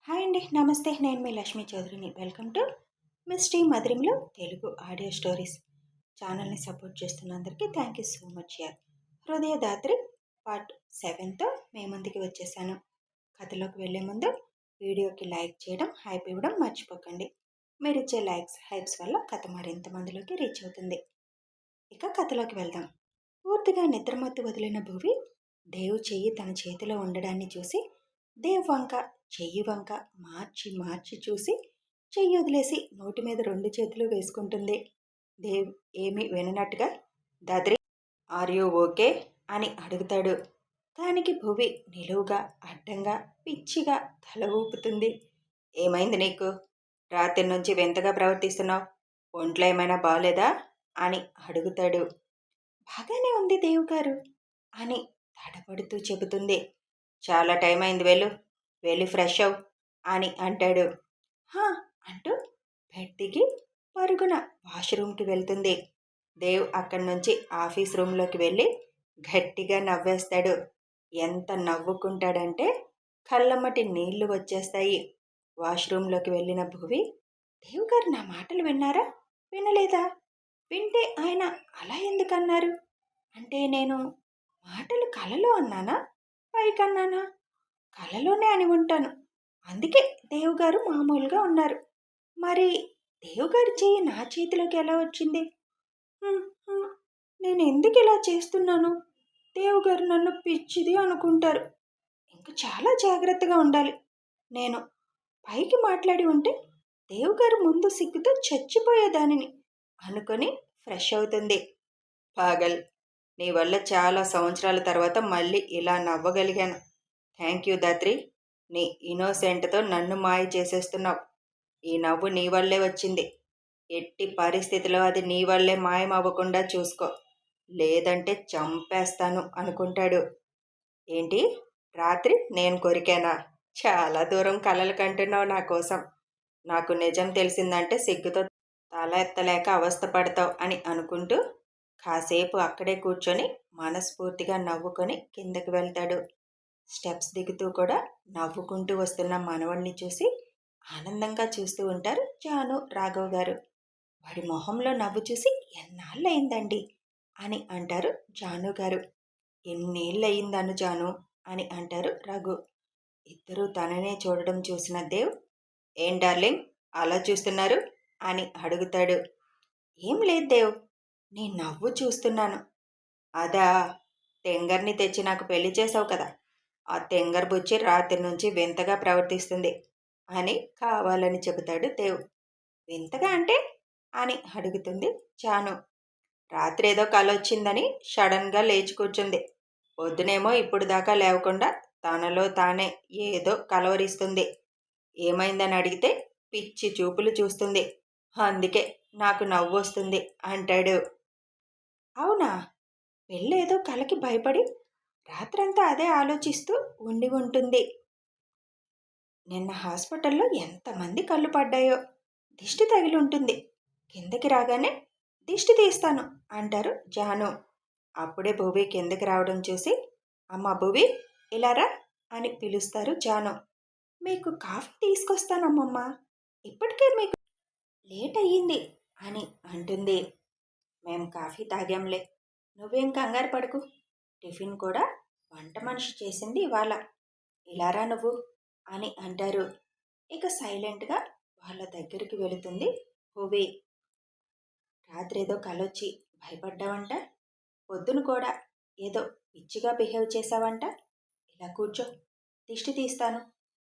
Hi అండి. నమస్తే. నేను మీ లక్ష్మీ చౌదరిని. వెల్కమ్ టు మిస్టీ మధురిమలో తెలుగు ఆడియో స్టోరీస్ ఛానల్ని సపోర్ట్ చేస్తున్న అందరికీ థ్యాంక్ యూ సో మచ్ యార్. హృదయదాత్రి పార్ట్ 7తో మీ ముందుకి వచ్చేసాను. కథలోకి వెళ్ళే ముందు వీడియోకి లైక్ చేయడం, హైప్ ఇవ్వడం మర్చిపోకండి. మీరు ఇచ్చే హైప్స్ వల్ల కథ మరింత మందిలోకి రీచ్ అవుతుంది. ఇక కథలోకి వెళ్దాం. పూర్తిగా నిద్రమత్తు వదిలిన భువి దేవు చెయ్యి తన చేతిలో ఉండడాన్ని చూసి దేవ్ వంక చెయ్యి వంక మార్చి మార్చి చూసి చెయ్యి వదిలేసి నోటి మీద 2 చేతులు వేసుకుంటుంది. దేవ్ ఏమీ విననట్టుగా దాద్రి ఆర్ యూ ఓకే అని అడుగుతాడు. దానికి భువి నిలువుగా అడ్డంగా పిచ్చిగా తల ఊపుతుంది. ఏమైంది నీకు? రాత్రి నుంచి వింతగా ప్రవర్తిస్తున్నావు. ఒంట్లో ఏమైనా బాగలేదా అని అడుగుతాడు. బాగానే ఉంది దేవ్ గారు అని తడబడుతూ చెబుతుంది. చాలా టైం అయింది, వెళ్ళి ఫ్రెష్ అవ్ అని అంటాడు. హా అంటూ బెడ్ దిగి పరుగున వాష్రూమ్కి వెళ్తుంది. దేవ్ అక్కడి నుంచి ఆఫీస్ రూమ్లోకి వెళ్ళి గట్టిగా నవ్వేస్తాడు. ఎంత నవ్వుకుంటాడంటే కళ్ళమ్మటి నీళ్లు వచ్చేస్తాయి. వాష్రూమ్లోకి వెళ్ళిన భువి, దేవ్ గారు నా మాటలు విన్నారా, వినలేదా? వింటే ఆయన అలా ఎందుకన్నారు? అంటే నేను మాటలు కలలో అన్నానా, పైకన్నానా? కలలోనే అని ఉంటాను. అందుకే దేవుగారు మామూలుగా ఉన్నారు. మరి దేవుగారి చెయ్యి నా చేతిలోకి ఎలా వచ్చింది? నేను ఎందుకు ఇలా చేస్తున్నాను? దేవుగారు నన్ను పిచ్చిది అనుకుంటారు. ఇంకా చాలా జాగ్రత్తగా ఉండాలి. నేను పైకి మాట్లాడి ఉంటే దేవుగారు ముందు సిగ్గుతో చచ్చిపోయేదానిని అనుకొని ఫ్రెష్ అవుతుంది. పాగల్, నీ వల్ల చాలా సంవత్సరాల తర్వాత మళ్ళీ ఇలా నవ్వగలిగాను. Thank you Dhatri. నీ ఇన్నోసెంట్తో నన్ను మాయ చేసేస్తున్నావు. ఈ నవ్వు నీ వల్లే వచ్చింది. ఎట్టి పరిస్థితిలో అది నీ వల్లే మాయమవ్వకుండా చూసుకో, లేదంటే చంపేస్తాను అనుకుంటాడు. ఏంటి, రాత్రి నేను కొరికానా? చాలా దూరం కలలు కంటున్నావు నా కోసం. నాకు నిజం తెలిసిందంటే సిగ్గుతో తల ఎత్తలేక అవస్థపడతావు అని అనుకుంటూ కాసేపు అక్కడే కూర్చొని మనస్ఫూర్తిగా నవ్వుకొని కిందకి వెళ్తాడు. స్టెప్స్ దిగుతూ కూడా నవ్వుకుంటూ వస్తున్న మనవణ్ణి చూసి ఆనందంగా చూస్తూ ఉంటారు జాను, రాఘవ్ గారు. వాడి మొహంలో నవ్వు చూసి ఎన్నాళ్ళయిందండి అని అంటారు జాను గారు. ఎన్నేళ్ళయిందను జాను అని అంటారు రఘు. ఇద్దరూ తననే చూడడం చూసిన దేవ్, ఏం డార్లింగ్ అలా చూస్తున్నారు అని అడుగుతాడు. ఏం లేదు దేవ్, నీ నవ్వు చూస్తున్నాను. అదా, తెంగర్ని తెచ్చి నాకు పెళ్లి చేసావు కదా, ఆ తెంగర్ బుచ్చి రాత్రి నుంచి వింతగా ప్రవర్తిస్తుంది అని కావాలని చెబుతాడు దేవ్. వింతగా అంటే అని అడుగుతుంది జాను. రాత్రి ఏదో కలొచ్చిందని సడన్గా లేచి కూర్చుంది. పొద్దునేమో ఇప్పుడు దాకా లేవకుండా తనలో తానే ఏదో కలవరిస్తుంది. ఏమైందని అడిగితే పిచ్చి చూపులు చూస్తుంది. అందుకే నాకు నవ్వు వస్తుంది అంటాడు. అవునా? పెళ్ళేదో కలకి భయపడి రాత్రంతా అదే ఆలోచిస్తూ ఉండి ఉంటుంది. నిన్న హాస్పిటల్లో ఎంతమంది కళ్ళు పడ్డాయో. దిష్టి తగిలి ఉంటుంది. కిందకి రాగానే దిష్టి తీస్తాను అంటారు జాను. అప్పుడే భువి కిందకి రావడం చూసి, అమ్మ భువి ఇలారా అని పిలుస్తారు జాను. మీకు కాఫీ తీసుకొస్తానమ్మమ్మ, ఇప్పటికే మీకు లేట్ అయ్యింది అని అంటుంది. మేం కాఫీ తాగాంలే, నువ్వేం కంగారు పడకు. టిఫిన్ కూడా వంట మనిషి చేసింది ఇవాళ. ఇలారా నువ్వు అని అంటారు. ఇక సైలెంట్గా వాళ్ళ దగ్గరికి వెళుతుంది భువి. రాత్రి ఏదో కలొచ్చి భయపడ్డావంట, పొద్దున కూడా ఏదో పిచ్చిగా బిహేవ్ చేశావంట. ఇలా కూర్చో, దిష్టి తీస్తాను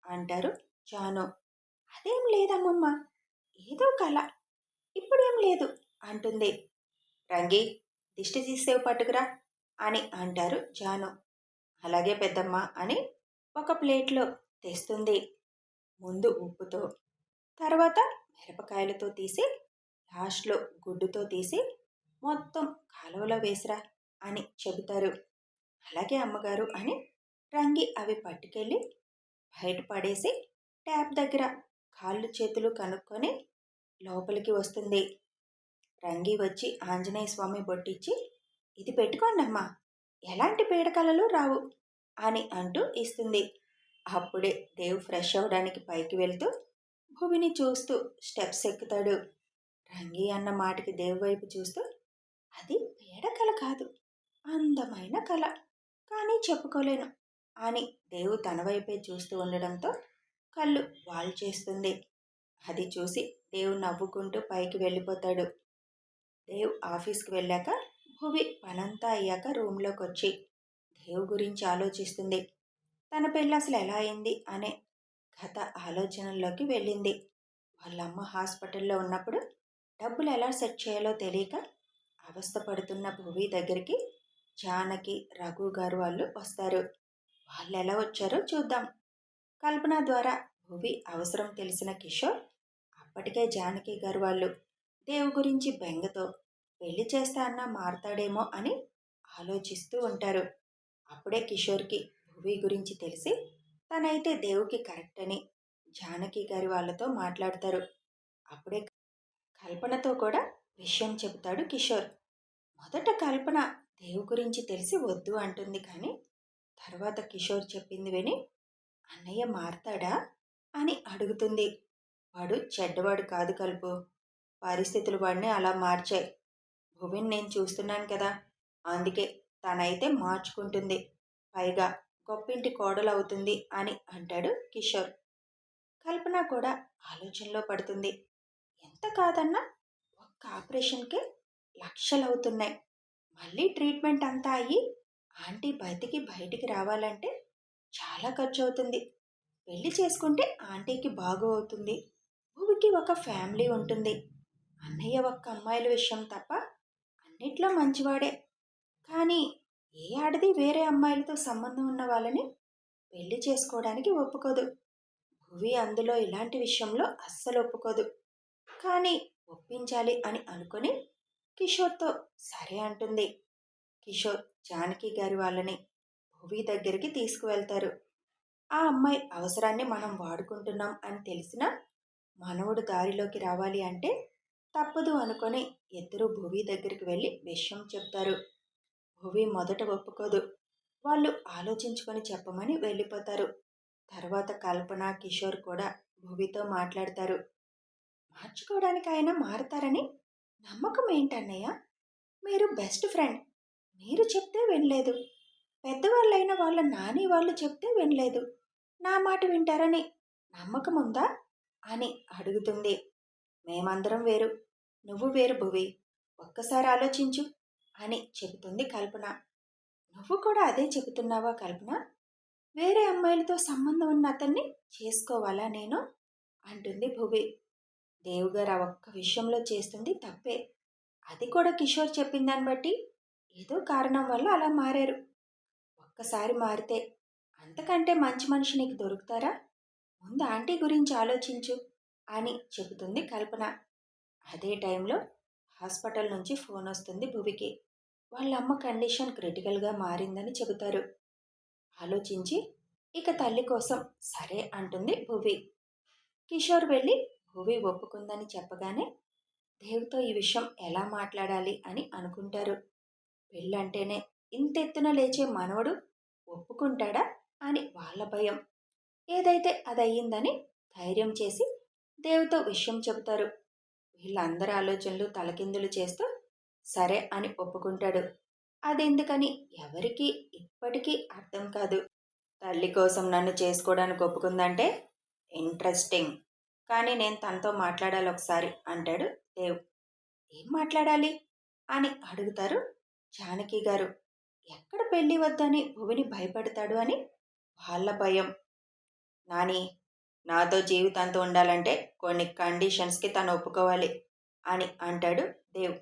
అంటారు జాను. అదేం లేదమ్మమ్మ, ఏదో కల, ఇప్పుడేం లేదు అంటుంది. రంగి, దిష్టి తీసేవి పట్టుకురా అని అంటారు జాను. అలాగే పెద్దమ్మ అని ఒక ప్లేట్లో తెస్తుంది. ముందు ఉప్పుతో, తర్వాత మిరపకాయలతో తీసి, లాస్ట్లో గుడ్డుతో తీసి మొత్తం కాలువలో వేసిరా అని చెబుతారు. అలాగే అమ్మగారు అని రంగి అవి పట్టుకెళ్ళి బయట పడేసి ట్యాప్ దగ్గర కాళ్ళు చేతులు కనుక్కొని లోపలికి వస్తుంది. రంగి వచ్చి ఆంజనేయ స్వామి బొట్టిచ్చి, ఇది పెట్టుకోండి అమ్మా, ఎలాంటి పీడకలలు రావు అని అంటూ ఇస్తుంది. అప్పుడే దేవ్ ఫ్రెష్ అవ్వడానికి పైకి వెళ్తూ భువిని చూస్తూ స్టెప్స్ ఎక్కుతాడు. రంగి అన్న మాటకి దేవ్ వైపు చూస్తూ, అది పీడ కల కాదు, అందమైన కల, కానీ చెప్పుకోలేను అని దేవు తన వైపే చూస్తూ ఉండడంతో కళ్ళు వాల్ చేస్తుంది. అది చూసి దేవ్ నవ్వుకుంటూ పైకి వెళ్ళిపోతాడు. దేవ్ ఆఫీస్కి వెళ్ళాక భువి పనంతా అయ్యాక రూమ్లోకి వచ్చి దేవ్ గురించి ఆలోచిస్తుంది. తన పెళ్ళి అసలు ఎలా అయింది అనే గత ఆలోచనల్లోకి వెళ్ళింది. వాళ్ళమ్మ హాస్పిటల్లో ఉన్నప్పుడు డబ్బులు ఎలా సెట్ చేయాలో తెలియక అవస్థపడుతున్న భువి దగ్గరికి జానకి, రఘు గారు వాళ్ళు వస్తారు. వాళ్ళు ఎలా వచ్చారో చూద్దాం. కల్పన ద్వారా భువి అవసరం తెలిసిన కిషోర్ అప్పటికే జానకి గారు వాళ్ళు దేవు గురించి బెంగతో పెళ్లి చేస్తా అన్నా మారతాడేమో అని ఆలోచిస్తూ ఉంటారు. అప్పుడే కిషోర్కి భువి గురించి తెలిసి తనైతే దేవుకి కరెక్ట్ అని జానకి గారి వాళ్ళతో మాట్లాడతారు. అప్పుడే కల్పనతో కూడా విషయం చెబుతాడు కిషోర్. మొదట కల్పన దేవు గురించి తెలిసి వద్దు అంటుంది, కానీ తర్వాత కిషోర్ చెప్పింది విని అన్నయ్య మారతాడా అని అడుగుతుంది. వాడు చెడ్డవాడు కాదు కల్పు, పరిస్థితులు వాడిని అలా మార్చాయి. భువిని నేను చూస్తున్నాను కదా, అందుకే తనైతే మార్చుకుంటుంది, పైగా గొప్పింటి కోడలవుతుంది అని అంటాడు కిషోర్. కల్పన కూడా ఆలోచనలో పడుతుంది. ఎంత కాదన్నా ఒక్క ఆపరేషన్కే లక్షలవుతున్నాయి. మళ్ళీ ట్రీట్మెంట్ అంతా అయ్యి ఆంటీ బయటికి రావాలంటే చాలా ఖర్చు అవుతుంది. పెళ్లి చేసుకుంటే ఆంటీకి బాగు అవుతుంది, భూమికి ఒక ఫ్యామిలీ ఉంటుంది. అన్నయ్య ఒక్క అమ్మాయిల విషయం తప్ప అన్నిట్లో మంచివాడే, కానీ ఏ ఆడది వేరే అమ్మాయిలతో సంబంధం ఉన్న వాళ్ళని పెళ్లి చేసుకోవడానికి ఒప్పుకోదు. భువి అందులో ఇలాంటి విషయంలో అస్సలు ఒప్పుకోదు. కానీ ఒప్పించాలి అని అనుకుని కిషోర్తో సరే అంటుంది. కిషోర్ జానకి గారి వాళ్ళని భువి దగ్గరికి తీసుకువెళ్తారు. ఆ అమ్మాయి అవసరాన్ని మనం వాడుకుంటున్నాం అని తెలిసినా మనవుడు దారిలోకి రావాలి అంటే తప్పదు అనుకొని ఇద్దరు భువి దగ్గరికి వెళ్ళి విషయం చెప్తారు. భువి మొదట ఒప్పుకోదు. వాళ్ళు ఆలోచించుకొని చెప్పమని వెళ్ళిపోతారు. తర్వాత కల్పన, కిషోర్ కూడా భువితో మాట్లాడతారు. మార్చుకోవడానికి ఆయన మారతారని నమ్మకం ఏంటన్నయ్య? మీరు బెస్ట్ ఫ్రెండ్, మీరు చెప్తే వినలేదు. పెద్దవాళ్ళైన వాళ్ళ నాని వాళ్ళు చెప్తే వినలేదు. నా మాట వింటారని నమ్మకం ఉందా అని అడుగుతుంది. మేమందరం వేరు, నువ్వు వేరు భువి, ఒక్కసారి ఆలోచించు అని చెబుతుంది కల్పన. నువ్వు కూడా అదే చెబుతున్నావా కల్పన? వేరే అమ్మాయిలతో సంబంధం ఉన్న అతన్ని చేసుకోవాలా నేను అంటుంది భువి. దేవుగారు ఆ ఒక్క విషయంలో చేస్తుంది తప్పే. అది కూడా కిషోర్ చెప్పిన దాన్ని బట్టి ఏదో కారణం వల్ల అలా మారారు. ఒక్కసారి మారితే అంతకంటే మంచి మనిషి నీకు దొరుకుతారా? ముందు ఆంటీ గురించి ఆలోచించు అని చెబుతుంది కల్పన. అదే టైంలో హాస్పిటల్ నుంచి ఫోన్ వస్తుంది భువికి. వాళ్ళమ్మ కండిషన్ క్రిటికల్గా మారిందని చెబుతారు. ఆలోచించి ఇక తల్లి కోసం సరే అంటుంది భువి. కిషోర్ వెళ్ళి భువి ఒప్పుకుందని చెప్పగానే దేవుతో ఈ విషయం ఎలా మాట్లాడాలి అని అనుకుంటారు. పెళ్ళంటేనే ఇంతెత్తున లేచే మనవడు ఒప్పుకుంటాడా అని వాళ్ళ భయం. ఏదైతే అదయ్యిందని ధైర్యం చేసి దేవుతో విషయం చెబుతారు. వీళ్ళందరి ఆలోచనలు తలకిందులు చేస్తూ సరే అని ఒప్పుకుంటాడు. అదెందుకని ఎవరికీ ఇప్పటికీ అర్థం కాదు. తల్లి కోసం నన్ను చేసుకోవడానికి ఒప్పుకుందంటే ఇంట్రెస్టింగ్, కానీ నేను తనతో మాట్లాడాలి ఒకసారి అంటాడు దేవ్. ఏం మాట్లాడాలి అని అడుగుతారు జానకి గారు. ఎక్కడ పెళ్ళి వద్దని భువిని భయపడతాడు అని వాళ్ళ భయం. నాని, నాతో జీవితాంతం ఉండాలంటే కొన్ని కండిషన్స్కి తను ఒప్పుకోవాలి అని అంటాడు దేవ్.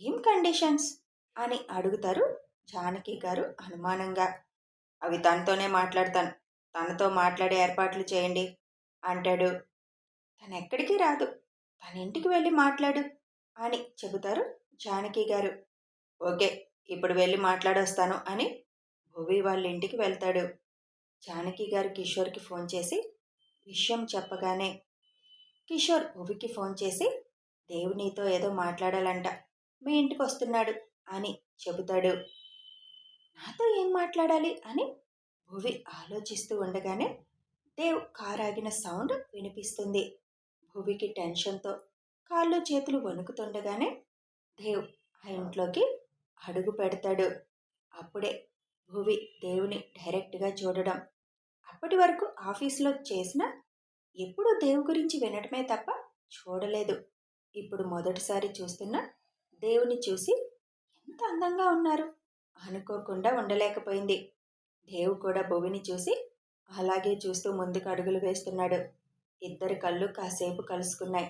ఏం కండిషన్స్ అని అడుగుతారు జానకి గారు అనుమానంగా. అవి తనతోనే మాట్లాడతాను, తనతో మాట్లాడే ఏర్పాట్లు చేయండి అంటాడు. తను ఎక్కడికి రాదు, తన ఇంటికి వెళ్ళి మాట్లాడు అని చెబుతారు జానకి గారు. ఓకే, ఇప్పుడు వెళ్ళి మాట్లాడొస్తాను అని భువి వాళ్ళ ఇంటికి వెళ్తాడు. జానకి గారు కిషోర్కి ఫోన్ చేసి విషయం చెప్పగానే కిషోర్ భువికి ఫోన్ చేసి దేవ్ నీతో ఏదో మాట్లాడాలంట, మీ ఇంటికి వస్తున్నాడు అని చెబుతాడు. నాతో ఏం మాట్లాడాలి అని భువి ఆలోచిస్తూ ఉండగానే దేవ్ కారు ఆగిన సౌండ్ వినిపిస్తుంది. భువికి టెన్షన్తో కాళ్ళు చేతులు వణుకుతుండగానే దేవ్ ఆ ఇంట్లోకి అడుగు పెడతాడు. అప్పుడే భువి దేవుని డైరెక్ట్గా చూడడం. అప్పటి వరకు ఆఫీసులో చేసిన ఎప్పుడూ దేవు గురించి వినటమే తప్ప చూడలేదు. ఇప్పుడు మొదటిసారి చూస్తున్న దేవుని చూసి ఎంత అందంగా ఉన్నారు అనుకోకుండా ఉండలేకపోయింది. దేవు కూడా భువిని చూసి అలాగే చూస్తూ ముందుకు అడుగులు వేస్తున్నాడు. ఇద్దరి కళ్ళు కాసేపు కలుసుకున్నాయి.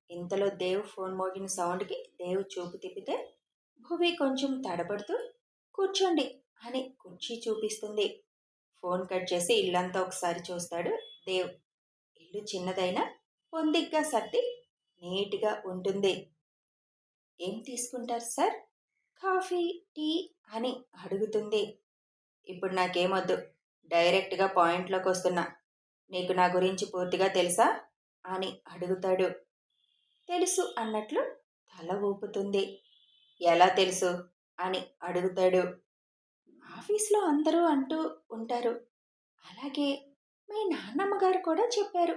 ఇంతలో దేవ్ ఫోన్ మోగిన సౌండ్కి దేవ్ చూపు తిప్పితే భువి కొంచెం తడబడుతూ కూర్చోండి అని కుర్చీ చూపిస్తుంది. ఫోన్ కట్ చేసి ఇల్లంతా ఒకసారి చూస్తాడు దేవ్. ఇల్లు చిన్నదైనా పొందిగ్గా సర్ది నీట్గా ఉంటుంది. ఏం తీసుకుంటారు సార్? కాఫీ, టీ అని అడుగుతుంది. ఇప్పుడు నాకేమొద్దు, డైరెక్ట్గా పాయింట్లోకి వస్తున్నా. నీకు నా గురించి పూర్తిగా తెలుసా అని అడుగుతాడు. తెలుసు అన్నట్లు తల ఊపుతుంది. ఎలా తెలుసు అని అడుగుతాడు. ఆఫీస్లో అందరూ అంటూ ఉంటారు, అలాగే మీ నాన్నమ్మగారు కూడా చెప్పారు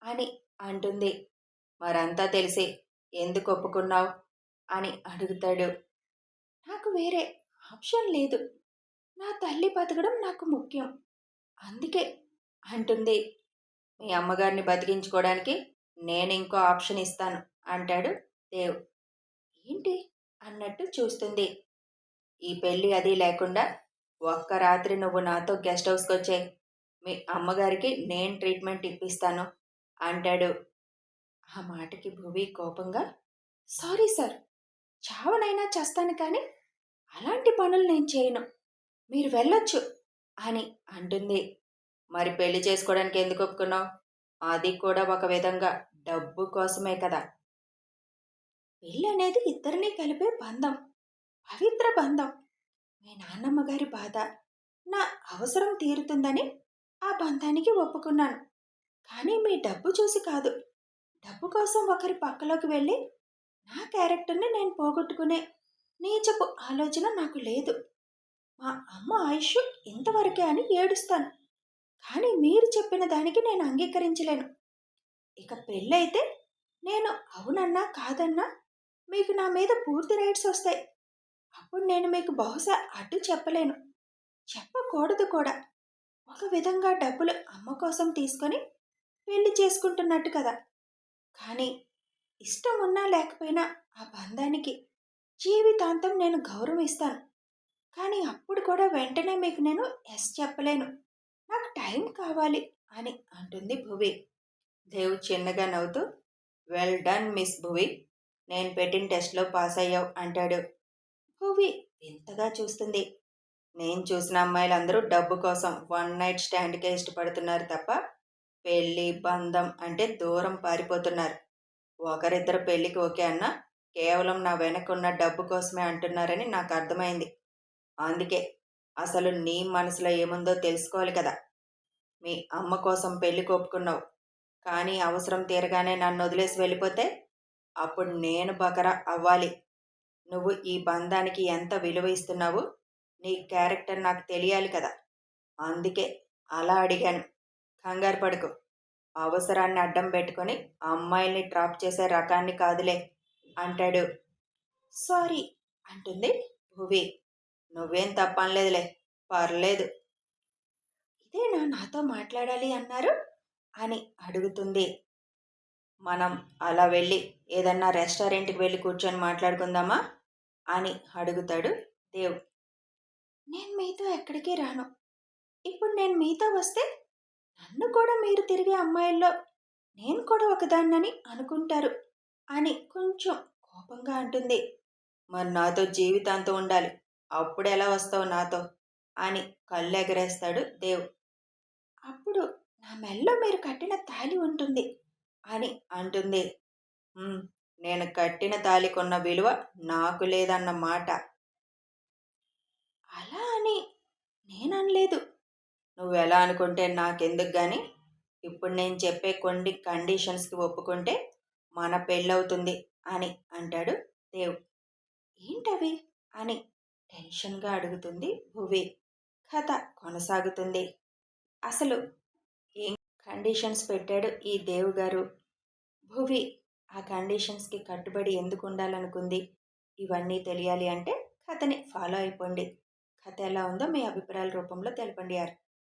అని అంటుంది. మరంతా తెలిసి ఎందుకు ఒప్పుకున్నావు అని అడుగుతాడు. నాకు వేరే ఆప్షన్ లేదు. నా తల్లి బతకడం నాకు ముఖ్యం, అందుకే అంటుంది. మీ అమ్మగారిని బతికించుకోవడానికి నేను ఇంకో ఆప్షన్ ఇస్తాను అంటాడు దేవ్. ఏంటి అన్నట్టు చూస్తుంది. ఈ పెళ్ళి అది లేకుండా ఒక్క రాత్రి నువ్వు నాతో గెస్ట్ హౌస్కి వచ్చే, మీ అమ్మగారికి నేను ట్రీట్మెంట్ ఇప్పిస్తాను అంటాడు. ఆ మాటకి భువి కోపంగా, సారీ సార్, చావనైనా చేస్తాను కానీ అలాంటి పనులు నేను చేయను, మీరు వెళ్ళొచ్చు అని అంటుంది. మరి పెళ్లి చేసుకోవడానికి ఎందుకు ఒప్పుకున్నావు? అది కూడా ఒక విధంగా డబ్బు కోసమే కదా. పెళ్ళి అనేది ఇద్దరినీ కలిపే బంధం, పవిత్ర బంధం. మీ నాన్నమ్మ గారి బాధ నా అవసరం తీరుతుందని ఆ బంధానికి ఒప్పుకున్నాను. కానీ మీ డబ్బు చూసి కాదు. డబ్బు కోసం ఒకరి పక్కలోకి వెళ్ళి నా క్యారెక్టర్ని నేను పోగొట్టుకునే నీచపు ఆలోచన నాకు లేదు. మా అమ్మ ఆయుష్ ఇంతవరకే అని ఏడుస్తాను, కానీ మీరు చెప్పిన దానికి నేను అంగీకరించలేను. ఇక పెళ్ళైతే నేను అవునన్నా కాదన్నా మీకు నా మీద పూర్తి రైట్స్ వస్తాయి. అప్పుడు నేను మీకు బహుశా అడ్డు చెప్పలేను, చెప్పకూడదు కూడా. ఒక విధంగా డబ్బులు అమ్మ కోసం తీసుకొని పెళ్లి చేసుకుంటున్నట్టు కదా. కానీ ఇష్టం ఉన్నా లేకపోయినా ఆ బంధానికి జీవితాంతం నేను గౌరవం ఇస్తాను. కానీ అప్పుడు కూడా వెంటనే మీకు నేను ఎస్ చెప్పలేను, నాకు టైం కావాలి అని అంటుంది భువి. దేవ్ చిన్నగా నవ్వుతూ, వెల్ డన్ మిస్ భువి, నేను పెట్టిన టెస్ట్లో పాస్ అయ్యావు అంటాడు. భువి వింతగా చూస్తుంది. నేను చూసిన అమ్మాయిలందరూ డబ్బు కోసం వన్ నైట్ స్టాండ్కే ఇష్టపడుతున్నారు తప్ప పెళ్ళి బంధం అంటే దూరం పారిపోతున్నారు. ఒకరిద్దరు పెళ్ళికి ఓకే అన్నా కేవలం నా వెనకున్న డబ్బు కోసమే అంటున్నారని నాకు అర్థమైంది. అందుకే అసలు నీ మనసులో ఏముందో తెలుసుకోవాలి కదా. మీ అమ్మ కోసం పెళ్లి ఒప్పుకున్నావు, కానీ అవసరం తీరగానే నన్ను వదిలేసి వెళ్ళిపోతే అప్పుడు నేను బకరా అవ్వాలి. నువ్వు ఈ బంధానికి ఎంత విలువ ఇస్తున్నావు, నీ క్యారెక్టర్ నాకు తెలియాలి కదా. అందుకే అలా అడిగాను. కంగారు పడుకు. అవసరాన్ని అడ్డం పెట్టుకొని అమ్మాయిల్ని ట్రాప్ చేసే రకాన్ని కాదులే అంటాడు. సారీ అంటుంది భువి. నువ్వేం తప్పనలేదులే, పర్లేదు. ఇదేనా నాతో మాట్లాడాలి అన్నారు అని అడుగుతుంది. మనం అలా వెళ్ళి ఏదన్నా రెస్టారెంట్కి వెళ్ళి కూర్చొని మాట్లాడుకుందామా అని అడుగుతాడు దేవ్. నేను మీతో ఎక్కడికి రాను. ఇప్పుడు నేను మీతో వస్తే నన్ను కూడా మీరు తిరిగే అమ్మాయిల్లో నేను కూడా ఒకదాన్నని అనుకుంటారు అని కొంచెం కోపంగా అంటుంది. మరి నాతో జీవితాంతం ఉండాలి, అప్పుడు ఎలా వస్తావు నాతో అని కళ్ళు ఎగరేస్తాడు దేవ్. అప్పుడు నా మెల్లో మీరు కట్టిన తాళి ఉంటుంది అని అంటుంది. నేను కట్టిన తాళికున్న విలువ నాకు లేదన్న మాట. అలా అని నేననలేదు. నువ్వెలా అనుకుంటే నాకెందుకు కానీ ఇప్పుడు నేను చెప్పే కొన్ని కండిషన్స్కి ఒప్పుకుంటే మన పెళ్ళవుతుంది అని అంటాడు దేవ్. ఏంటవి అని టెన్షన్గా అడుగుతుంది భువి. కథ కొనసాగుతుంది. అసలు ఏం కండిషన్స్ పెట్టాడు ఈ దేవుగారు? భువి ఆ కండిషన్స్‌కి కట్టుబడి ఎందుకు ఉండాలనుకుంది? ఇవన్నీ తెలియాలి అంటే కథని ఫాలో అయిపోండి. కథ ఎలా ఉందో మీ అభిప్రాయాల రూపంలో తెలపండి.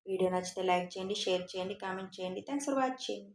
వీడియో నచ్చితే లైక్ చేయండి, షేర్ చేయండి, కామెంట్ చేయండి. Thanks for watching.